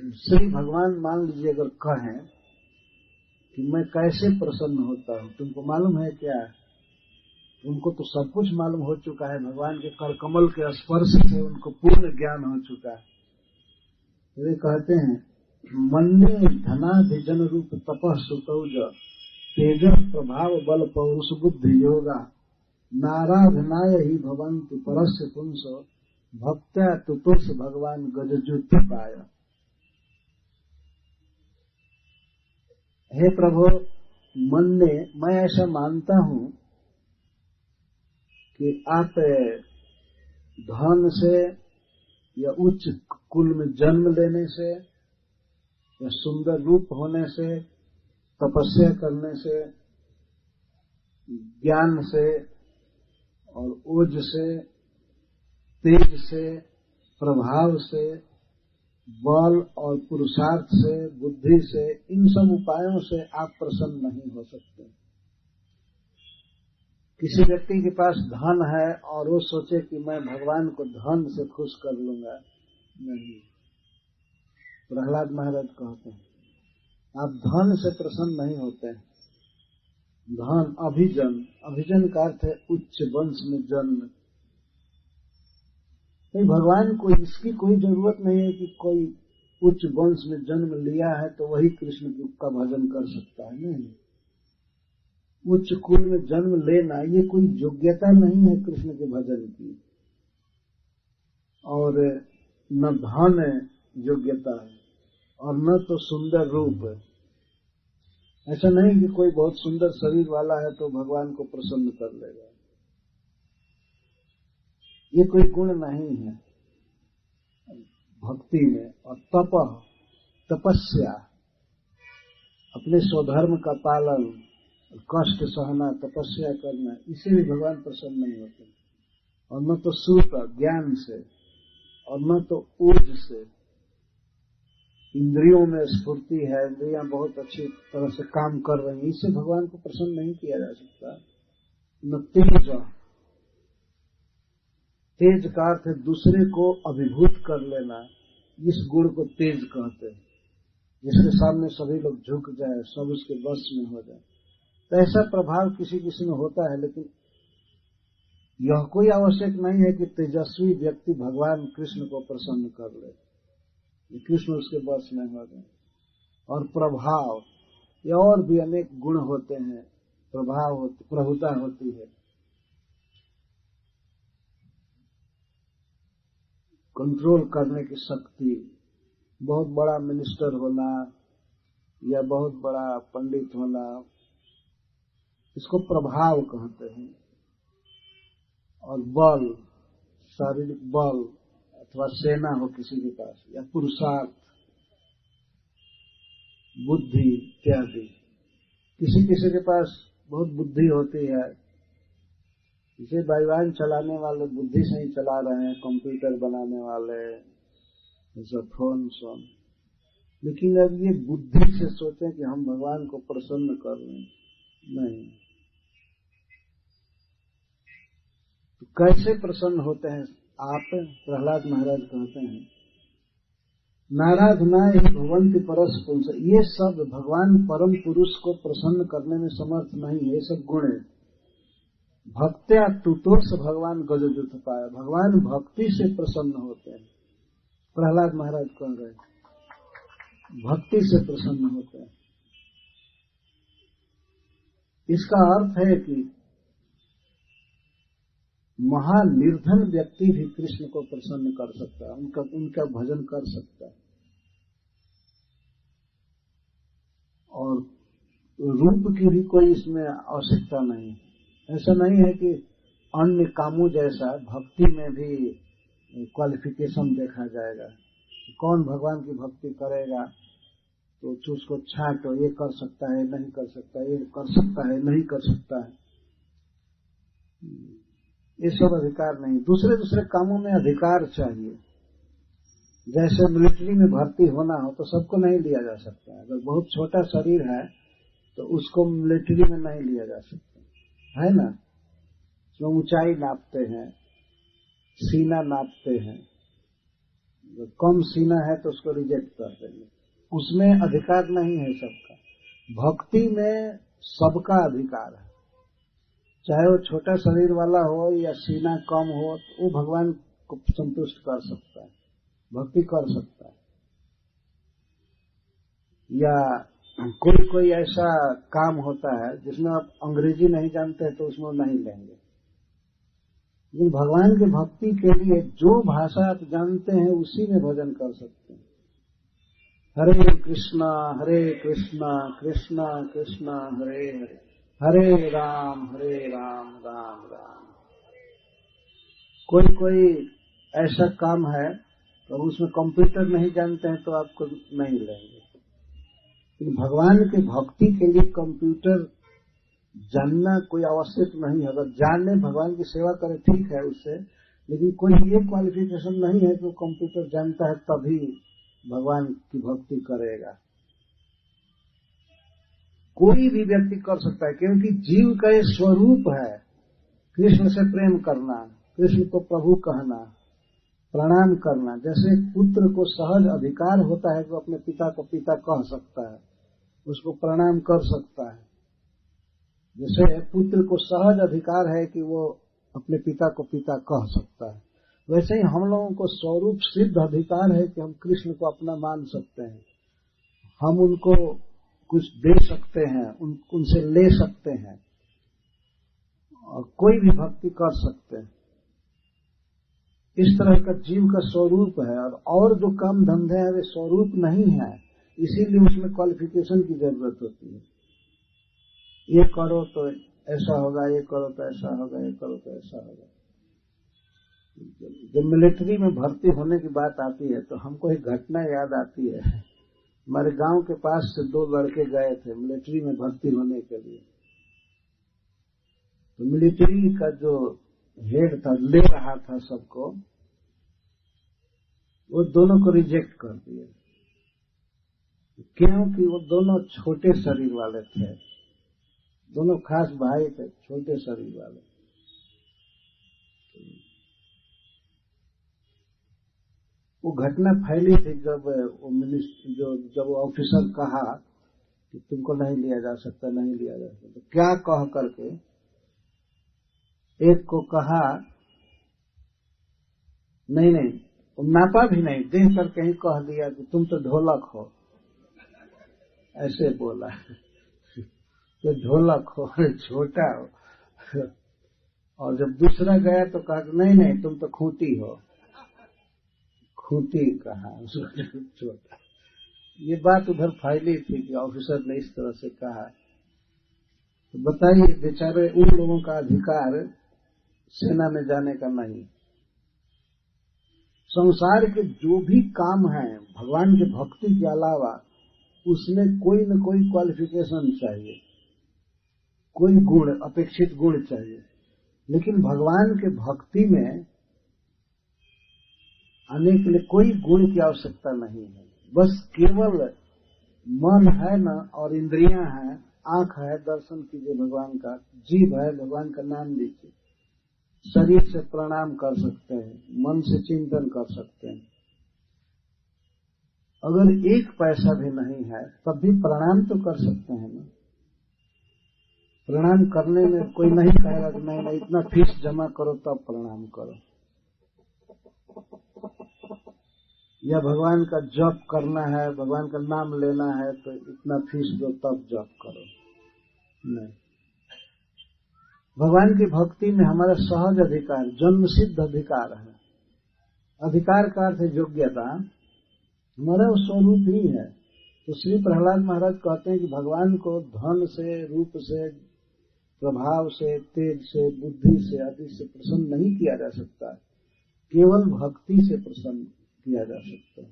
श्री भगवान मान लीजिए अगर कहें कि मैं कैसे प्रसन्न होता हूँ, तुमको मालूम है क्या? उनको तो सब कुछ मालूम हो चुका है, भगवान के करकमल के स्पर्श से उनको पूर्ण ज्ञान हो चुका है। वे कहते हैं मन्ये धनाधिजन रूप तपः सुतौज तेज प्रभाव बल पौरुष बुद्धि योगा नाराधनाय ही भवन्ति परस्य पुंस भक्त्या तुतुष भगवान गजजुत पाय। हे प्रभु, मन्ये, मैं ऐसा मानता हूँ कि आप धन से या उच्च कुल में जन्म लेने से या सुंदर रूप होने से, तपस्या करने से, ज्ञान से और ओज से, तेज से, प्रभाव से, बल और पुरुषार्थ से, बुद्धि से, इन सब उपायों से आप प्रसन्न नहीं हो सकते। किसी व्यक्ति के पास धन है और वो सोचे कि मैं भगवान को धन से खुश कर लूंगा, नहीं। प्रहलाद महाराज कहते हैं आप धन से प्रसन्न नहीं होते। धन अभिजन, अभिजन का अर्थ है उच्च वंश में जन्म। तो भगवान को इसकी कोई जरूरत नहीं है कि कोई उच्च वंश में जन्म लिया है तो वही कृष्ण का भजन कर सकता है, नहीं। उच्च कुल में जन्म लेना ये कोई योग्यता नहीं है कृष्ण के भजन की, और न धन योग्यता है और न तो सुंदर रूप है। ऐसा नहीं कि कोई बहुत सुंदर शरीर वाला है तो भगवान को प्रसन्न कर लेगा, ये कोई गुण नहीं है भक्ति में। और तपस्या, अपने स्वधर्म का पालन, कष्ट सहना, तपस्या करना, इसे भी भगवान प्रसन्न नहीं होते। और न तो सुख ज्ञान से और न तो ऊर्ज से। इंद्रियों में स्फूर्ति है, इंद्रियां बहुत अच्छी तरह से काम कर रही हैं, इससे भगवान को प्रसन्न नहीं किया जा सकता। न तेज, तेज का अर्थ है दूसरे को अभिभूत कर लेना, इस गुण को तेज कहते हैं, जिसके सामने सभी लोग झुक जाए, सब उसके बस में हो जाए। तो ऐसा प्रभाव किसी किसी में होता है, लेकिन यह कोई आवश्यक नहीं है कि तेजस्वी व्यक्ति भगवान कृष्ण को प्रसन्न कर ले, कृष्ण उसके बस में हो जाए। और प्रभाव, ये और भी अनेक गुण होते हैं, प्रभुता होती है, कंट्रोल करने की शक्ति। बहुत बड़ा मिनिस्टर होना या बहुत बड़ा पंडित होना, इसको प्रभाव कहते हैं। और बल, शारीरिक बल अथवा सेना हो किसी के पास, या पुरुषार्थ, बुद्धि इत्यादि। किसी किसी के पास बहुत बुद्धि होती है, इसे वायुयान चलाने वाले बुद्धि से ही चला रहे हैं, कंप्यूटर बनाने वाले, जैसे फोन। लेकिन अब ये बुद्धि से सोचें कि हम भगवान को प्रसन्न कर लें, नहीं। तो कैसे प्रसन्न होते हैं आप? प्रहलाद महाराज कहते हैं नाराधनाय ही भवन्ति परस्य पुंस। ये सब भगवान परम पुरुष को प्रसन्न करने में समर्थ नहीं है, ये सब गुण है। भक्त्या तुतुष भगवान गजजुत पाया, भगवान भक्ति से प्रसन्न होते हैं। प्रहलाद महाराज कह रहे हैं भक्ति से प्रसन्न होते हैं। इसका अर्थ है कि महानिर्धन व्यक्ति भी कृष्ण को प्रसन्न कर सकता है, उनका भजन कर सकता है। और रूप की भी कोई इसमें आवश्यकता नहीं। ऐसा नहीं है कि अन्य कामों जैसा भक्ति में भी क्वालिफिकेशन देखा जाएगा। कौन भगवान की भक्ति करेगा तो उसको छांटो, ये कर सकता है, नहीं कर सकता, ये कर सकता है, नहीं कर सकता है, ये सब अधिकार नहीं। दूसरे दूसरे कामों में अधिकार चाहिए। जैसे मिलिट्री में भर्ती होना हो तो सबको नहीं लिया जा सकता। अगर बहुत छोटा शरीर है तो उसको मिलिट्री में नहीं लिया जा सकता, है ना। उसमें ऊंचाई नापते हैं, सीना नापते हैं, कम सीना है तो उसको रिजेक्ट कर देंगे, उसमें अधिकार नहीं है सबका। भक्ति में सबका अधिकार है, चाहे वो छोटा शरीर वाला हो या सीना कम हो, तो वो भगवान को संतुष्ट कर सकता है, भक्ति कर सकता है। या कोई ऐसा काम होता है जिसमें आप अंग्रेजी नहीं जानते तो उसमें नहीं लेंगे, लेकिन भगवान के भक्ति के लिए जो भाषा आप जानते हैं उसी में भजन कर सकते हैं। हरे कृष्णा कृष्णा कृष्णा हरे हरे, हरे राम राम राम। कोई ऐसा काम है तो उसमें कंप्यूटर नहीं जानते हैं तो आपको नहीं लेंगे। लेकिन भगवान के भक्ति के लिए कंप्यूटर जानना कोई आवश्यक नहीं है। अगर जाने भगवान की सेवा करे ठीक है उससे, लेकिन कोई ये क्वालिफिकेशन नहीं है कि वो कंप्यूटर जानता है तभी भगवान की भक्ति करेगा। कोई भी व्यक्ति कर सकता है, क्योंकि जीव का ये स्वरूप है कृष्ण से प्रेम करना, कृष्ण को प्रभु कहना, प्रणाम करना। जैसे पुत्र को सहज अधिकार होता है कि वो अपने पिता को पिता कह सकता है, उसको प्रणाम कर सकता है, जैसे पुत्र को सहज अधिकार है कि वो अपने पिता को पिता कह सकता है, वैसे ही हम लोगों को स्वरूप सिद्ध अधिकार है कि हम कृष्ण को अपना मान सकते हैं, हम उनको कुछ दे सकते हैं, उनसे ले सकते हैं, और कोई भी भक्ति कर सकते हैं। इस तरह का जीव का स्वरूप है। और जो काम धंधे हैं वे स्वरूप नहीं है, इसीलिए उसमें क्वालिफिकेशन की जरूरत होती है। ये करो तो ऐसा होगा, ये करो तो ऐसा होगा, ये करो तो ऐसा होगा। जब मिलिट्री में भर्ती होने की बात आती है तो हमको एक घटना याद आती है। हमारे गांव के पास से 2 लड़के गए थे मिलिट्री में भर्ती होने के लिए। तो मिलिट्री का जो हेड था, ले रहा था सबको, वो दोनों को रिजेक्ट कर दिया, क्योंकि वो दोनों छोटे शरीर वाले थे, दोनों खास भाई थे, छोटे शरीर वाले। वो घटना फैली थी जब वो ऑफिसर कहा कि तुमको नहीं लिया जा सकता, नहीं लिया जा सकता, तो क्या कह करके एक को कहा नहीं, वो नापा भी नहीं, देख करके ही कह दिया कि तुम तो ढोलक हो, ऐसे बोला। तो ढोलक हो, छोटा हो। और जब दूसरा गया तो कहा नहीं तुम तो खूंटी हो, खूंटी कहा उसको, छोटा। ये बात उधर फैली थी कि ऑफिसर ने इस तरह से कहा। तो बताइए, बेचारे उन लोगों का अधिकार सेना में जाने का नहीं। संसार के जो भी काम है भगवान के भक्ति के अलावा, उसमें कोई न कोई क्वालिफिकेशन चाहिए, कोई गुण, अपेक्षित गुण चाहिए। लेकिन भगवान के भक्ति में आने के लिए कोई गुण की आवश्यकता नहीं है, बस केवल मन है न, और इंद्रियां हैं, आंख है, दर्शन कीजिए भगवान का, जीभ है, भगवान का नाम लीजिए, शरीर से प्रणाम कर सकते हैं, मन से चिंतन कर सकते हैं। अगर 1 पैसा भी नहीं है तब भी प्रणाम तो कर सकते हैं ना। प्रणाम करने में कोई नहीं कहेगा कि नहीं इतना फीस जमा करो तब प्रणाम करो, या भगवान का जप करना है, भगवान का नाम लेना है तो इतना फीस दो तब जप करो, नहीं। भगवान की भक्ति में हमारा सहज अधिकार, जन्म सिद्ध अधिकार है। अधिकार का अर्थ है योग्यता, हमारा वो स्वरूप ही है। तो श्री प्रहलाद महाराज कहते हैं कि भगवान को धन से, रूप से, प्रभाव से, तेज से, बुद्धि से आदि से प्रसन्न नहीं किया जा सकता, केवल भक्ति से प्रसन्न किया जा सकता है।